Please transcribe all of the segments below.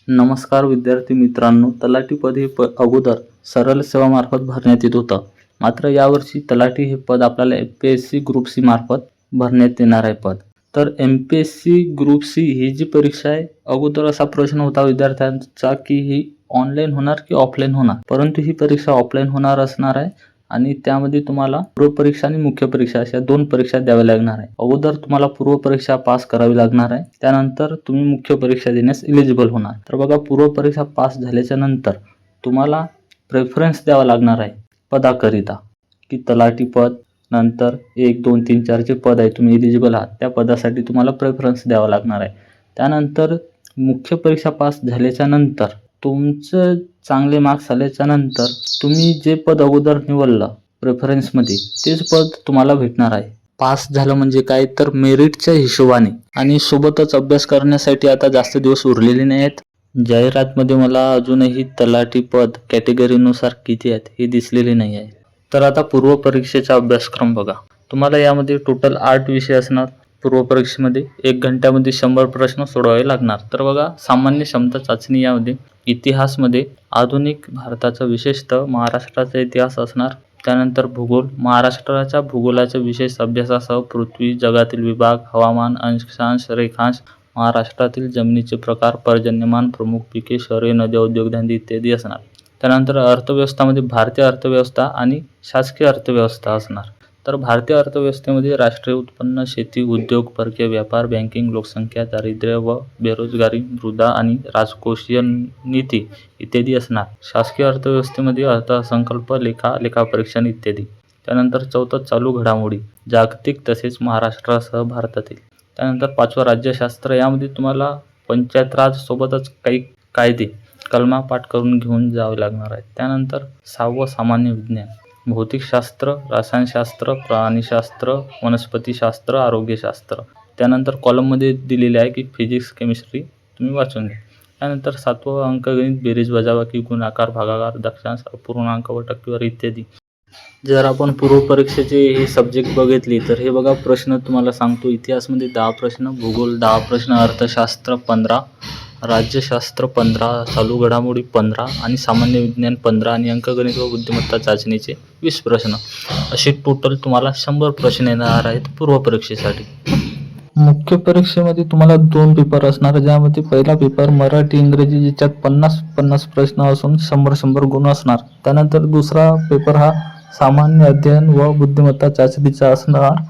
नमस्कार विद्यार्थी मित्रांनो, तलाठी पद हे अगोदर सरळ सेवामार्फत भरण्यात येत होतं. मात्र यावर्षी तलाठी हे पद आपल्याला MPSC ग्रुप सी मार्फत भरण्यात येणार आहे पद. तर MPSC ग्रुप सी ही जी परीक्षा आहे, अगोदर असा प्रश्न होता विद्यार्थ्यांचा की ही ऑनलाईन होणार की ऑफलाईन होणार, परंतु ही परीक्षा ऑफलाईन होणार असणार आहे आणि त्यामध्ये तुम्हाला पूर्व परीक्षा आणि मुख्य परीक्षा अशा 2 परीक्षा द्याव्या लागणार आहे. अगोदर तुम्हाला पूर्व परीक्षा पास करावी लागणार आहे, त्यानंतर तुम्ही मुख्य परीक्षा देण्यास एलिजिबल होणार. तर बघा, पूर्व परीक्षा पास झाल्याच्या नंतर तुम्हाला प्रेफरन्स द्यावा लागणार आहे पदाकरिता, की तलाठी पद नंतर 1, 2, 3, 4 जे पद आहे तुम्ही एलिजिबल आहात त्या पदासाठी तुम्हाला प्रेफरन्स द्यावा लागणार आहे. त्यानंतर मुख्य परीक्षा पास झाल्याच्या नंतर तुमचं चांगले मार्क्स आल्याच्या नंतर तुम्ही जे पद अगोदर निवडलं प्रेफरन्समध्ये तेच पद तुम्हाला भेटणार आहे. पास झालं म्हणजे काय, तर मेरिटच्या हिशोबाने. आणि सोबतच अभ्यास करण्यासाठी आता जास्त दिवस उरलेले नाही आहेत. जाहिरातमध्ये मला अजूनही तलाठी पद कॅटेगरीनुसार किती आहेत हे दिसलेले नाही आहे. तर आता पूर्व परीक्षेचा अभ्यासक्रम बघा. तुम्हाला यामध्ये टोटल 8 विषय असणार. पूर्व परीक्षेमध्ये 1 घंट्यामध्ये 100 प्रश्न सोडवावे लागणार. तर बघा, सामान्य क्षमता चाचणी यामध्ये इतिहासमध्ये आधुनिक भारताचा विशेषतः महाराष्ट्राचा इतिहास असणार. त्यानंतर भूगोल, महाराष्ट्राच्या भूगोलाच्या विशेष अभ्यासासह पृथ्वी, जगातील विभाग, हवामान, अक्षांश, रेखांश, महाराष्ट्रातील जमिनीचे प्रकार, पर्जन्यमान, प्रमुख पिके, शहरे, नद्या, उद्योगधंदे इत्यादी असणार. त्यानंतर अर्थव्यवस्थामध्ये भारतीय अर्थव्यवस्था आणि शासकीय अर्थव्यवस्था असणार. तर भारतीय अर्थव्यवस्थेमध्ये राष्ट्रीय उत्पन्न, शेती, उद्योग, परकीय व्यापार, बँकिंग, लोकसंख्या, दारिद्र्य व बेरोजगारी, मृदा आणि राजकोषीय नीती इत्यादी असणार. शासकीय अर्थव्यवस्थेमध्ये अर्थसंकल्प, लेखापरीक्षण इत्यादी. त्यानंतर 4थं चालू घडामोडी, जागतिक तसेच महाराष्ट्रासह भारतातील. त्यानंतर 5वं राज्यशास्त्र, यामध्ये तुम्हाला पंचायत राज सोबतच काही कायदे कलमा पाठ करून घेऊन जावे लागणार आहेत. त्यानंतर 6वं सामान्य विज्ञान, भौतिकशास्त्र, रसायनशास्त्र, प्राणीशास्त्र, वनस्पतीशास्त्र, आरोग्यशास्त्र. त्यानंतर कॉलममध्ये दिलेले आहे की फिजिक्स, केमिस्ट्री तुम्ही वाचून घ्या. त्यानंतर 7वं अंकगणित, बेरीज, वजाबाकी, गुणाकार, भागाकार, दशांश, अपूर्णांक व टक्केवारी इत्यादी. जर आपण पूर्व परीक्षेचे हे सब्जेक्ट बघितले तर हे बघा, प्रश्न तुम्हाला सांगतो. इतिहासमध्ये 10 प्रश्न, भूगोल 10 प्रश्न, अर्थशास्त्र 15, राज्यशास्त्र 15, चालू घडामोडी 15 आणि सामान्य विज्ञान 15 आणि अंकगणित व बुद्धिमत्ता चाचणीचे 20 प्रश्न. असे टोटल तुम्हाला 100 प्रश्न येणार आहेत पूर्व परीक्षेसाठी. मुख्य परीक्षेमध्ये तुम्हाला 2 पेपर असणार, ज्यामध्ये पहिला पेपर मराठी इंग्रजी, ज्याच्यात 50 प्रश्न असून 100 गुण असणार. त्यानंतर दुसरा पेपर हा सामान्य अध्ययन व बुद्धिमत्ता चाचणीचा असणार,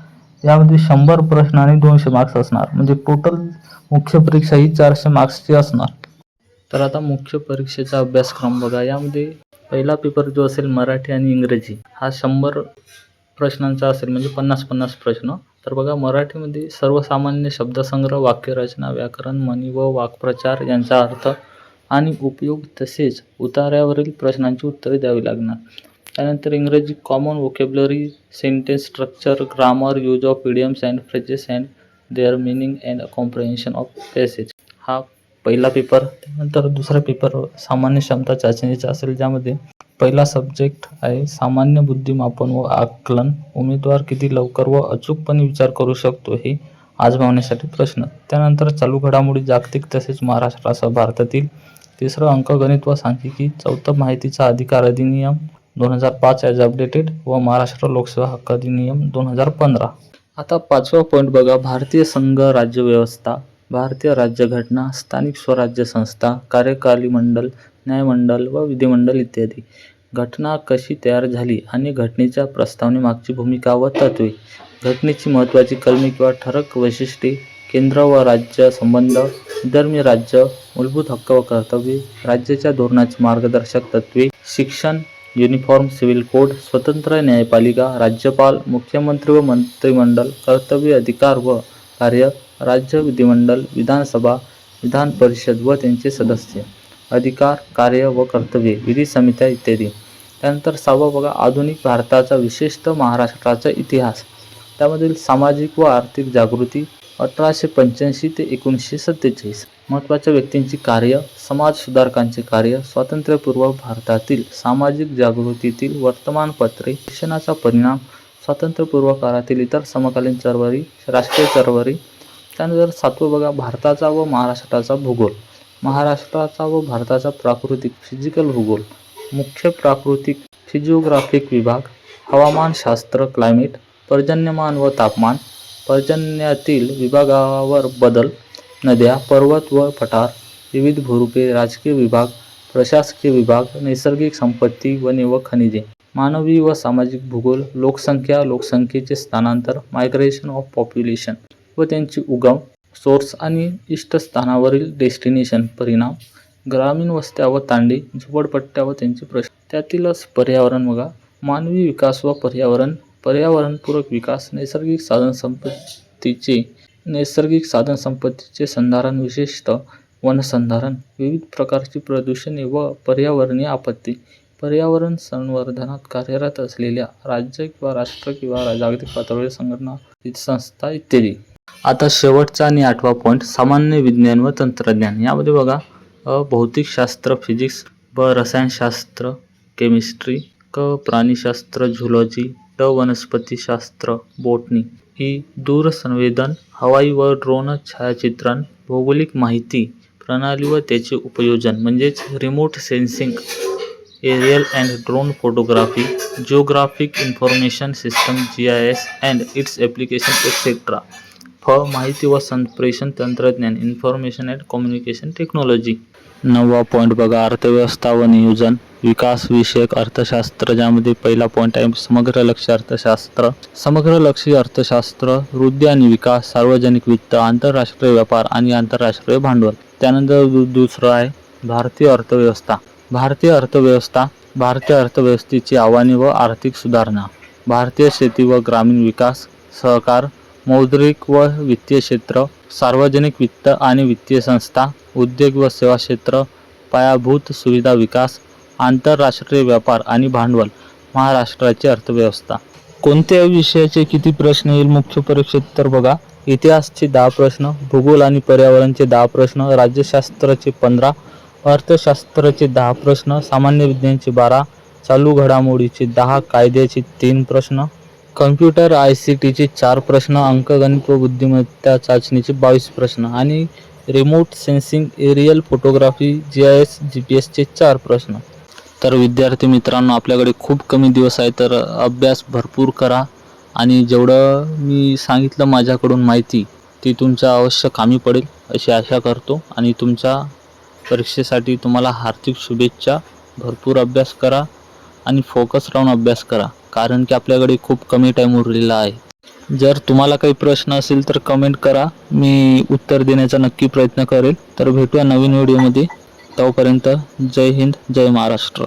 यामध्ये 100 प्रश्न आणि 200 मार्क्स असणार. म्हणजे टोटल मुख्य परीक्षा ही 400 मार्क्सची असणार. तर आता मुख्य परीक्षेचा अभ्यासक्रम बघा. यामध्ये पहिला पेपर जो असेल मराठी आणि इंग्रजी हा 100 प्रश्नांचा असेल, म्हणजे 50 प्रश्न. तर बघा, मराठीमध्ये सर्वसामान्य शब्दसंग्रह, वाक्यरचना, व्याकरण, म्हणी व वाक्प्रचार यांचा अर्थ आणि उपयोग तसेच उतार्यावरील प्रश्नांची उत्तरे द्यावी लागणार. त्यानंतर इंग्रजी common vocabulary, sentence structure, grammar, use of idioms and phrases and their meaning and comprehension of passage हा पहिला पेपर. त्यानंतर दुसरा पेपर सामान्य क्षमता चाचणीचा असेल, ज्यामध्ये पहिला सब्जेक्ट आहे सामान्य बुद्धिमापन व आकलन. उमेदवार किती लवकर व अचूकपणे विचार करू शकतो हे आजमावण्यासाठी प्रश्न. त्यानंतर चालू घडामोडी, जागतिक तसेच महाराष्ट्रासह भारतातील. तिसरं अंकगणित व सांख्यिकी. चौथं माहितीचा अधिकार अधिनियम 2005 ॲज अपडेटेड व महाराष्ट्र लोकसेवा हक्क अधिनियम 2015. आता 5वा पॉईंट बघा, भारतीय संघ राज्यव्यवस्था, भारतीय राज्यघटना, स्थानिक स्वराज्य संस्था, कार्यकारी मंडळ, न्यायमंडळ व विधिमंडळ इत्यादी. घटना कशी तयार झाली आणि घटनेच्या प्रस्तावनेमागची भूमिका व तत्त्वे. घटनेची महत्त्वाची कलमे किंवा ठळक वैशिष्ट्ये. केंद्र व राज्य संबंध, धर्मीय राज्य, मूलभूत हक्क व कर्तव्ये, राज्याच्या धोरणाची मार्गदर्शक तत्त्वे, शिक्षण, युनिफॉर्म सिव्हिल कोड, स्वतंत्र न्यायपालिका, राज्यपाल, मुख्यमंत्री व मंत्रिमंडळ, कर्तव्य, अधिकार व कार्य, राज्य विधिमंडळ, विधानसभा, विधान परिषद व त्यांचे सदस्य, अधिकार, कार्य व कर्तव्ये, विधी समित्या इत्यादी. त्यानंतर 6वं बघा, आधुनिक भारताचा विशेषतः महाराष्ट्राचा इतिहास. त्यामधील सामाजिक व आर्थिक जागृती 1885 ते 1947. महत्त्वाच्या व्यक्तींची कार्य, समाज सुधारकांचे कार्य, स्वातंत्र्यपूर्व भारतातील सामाजिक जागृतीतील वर्तमानपत्रे, शिक्षणाचा परिणाम, स्वातंत्र्यपूर्व काळातील इतर समकालीन चळवळी, राष्ट्रीय चळवळी. त्यानंतर 7वं बघा, भारताचा व महाराष्ट्राचा भूगोल. महाराष्ट्राचा व भारताचा प्राकृतिक फिजिकल भूगोल. मुख्य प्राकृतिक फिजिओग्राफिक विभाग. हवामानशास्त्र क्लायमेट. पर्जन्यमान व तापमान. पर्जन्यातील विभागावर बदल. नद्या, पर्वत व पठार. विविध भूरूपे. राजकीय विभाग. प्रशासकीय विभाग. नैसर्गिक संपत्ती, वने व खनिजे. मानवी व सामाजिक भूगोल. लोकसंख्या, लोकसंख्येचे स्थानांतर, मायग्रेशन ऑफ पॉप्युलेशन व त्यांची उगम, सोर्स आणि इष्टस्थानावरील डेस्टिनेशन परिणाम. ग्रामीण वस्त्या व तांडे, झोपडपट्ट्या व त्यांचे प्रश्न. त्यातीलच पर्यावरण बघा. मानवी विकास व पर्यावरण. पर्यावरणपूरक विकास. नैसर्गिक साधनसंपत्तीचे संधारण, विशेषतः वनसंधारण. विविध प्रकारची प्रदूषणे व पर्यावरणीय आपत्ती. पर्यावरण संवर्धनात कार्यरत असलेल्या राज्य किंवा राष्ट्र किंवा जागतिक पातळीवर संघटना, संस्था इत्यादी. आता शेवटचा आणि 8वा पॉईंट, सामान्य विज्ञान व तंत्रज्ञान. यामध्ये बघा भौतिकशास्त्र फिजिक्स, ब रसायनशास्त्र केमिस्ट्री, क प्राणीशास्त्र झुलॉजी, ड वनस्पतीशास्त्र बॉटनी, ई दूरसंवेदन, हवाई व ड्रोन छायाचित्रण, भौगोलिक माहिती प्रणाली व त्याचे उपयोजन म्हणजेच remote sensing, aerial and drone photography, geographic information system GIS and its application etcetera. फ माहिती व संप्रेषण तंत्रज्ञान, इन्फॉर्मेशन अँड कम्युनिकेशन टेक्नॉलॉजी. 9वा पॉईंट बघा अर्थव्यवस्था व नियोजन विकास विषयक अर्थशास्त्र, ज्यामध्ये पहिला पॉईंट आहे समग्र लक्ष्य अर्थशास्त्र. समग्र लक्ष्य अर्थशास्त्र वृद्धी आणि विकास, सार्वजनिक वित्त, आंतरराष्ट्रीय व्यापार आणि आंतरराष्ट्रीय भांडवल. त्यानंतर दुसरं आहे भारतीय अर्थव्यवस्था. भारतीय अर्थव्यवस्थेची आव्हाने व आर्थिक सुधारणा. भारतीय शेती व ग्रामीण विकास, सहकार, मौद्रिक व वित्तीय क्षेत्र, सार्वजनिक वित्त आणि वित्तीय संस्था, उद्योग व सेवा क्षेत्र, पायाभूत सुविधा विकास, आंतरराष्ट्रीय व्यापार आणि भांडवल. महाराष्ट्राची अर्थव्यवस्था. कोणत्या विषयाचे किती प्रश्न येईल मुख्य परीक्षेत तर बघा इतिहासचे 10 प्रश्न, भूगोल आणि पर्यावरणचे 10 प्रश्न, राज्यशास्त्राचे 15, अर्थशास्त्राचे 10 प्रश्न, सामान्य विज्ञानचे 12, चालू घडामोडीचे 10, कायद्याचे 3 प्रश्न, कम्प्युटर ICTचे 4 प्रश्न, अंकगणित व बुद्धिमत्ता चाचणीचे 22 प्रश्न आणि remote sensing, aerial photography, GIS GPS चे 4 प्रश्न. तर विद्यार्थी मित्रांनो आपल्याकडे खूप कमी दिवस आहे, तर अभ्यास भरपूर करा आणि जेवढं मी सांगितलं माझ्याकडून माहिती ती तुमच्या अवश्य कामी पडेल अशी आशा करतो. आणि तुमच्या परीक्षेसाठी तुम्हाला हार्दिक शुभेच्छा. भरपूर अभ्यास करा आणि फोकस राहून अभ्यास करा, कारण की आपल्याकडे खूप कमी टाईम उरलेला आहे. जर तुम्हाला काही प्रश्न असेल तर कमेंट करा, मी उत्तर देण्याचा नक्की प्रयत्न करेल. तर भेटूया नवीन व्हिडिओमध्ये. तोपर्यंत जय हिंद, जय महाराष्ट्र.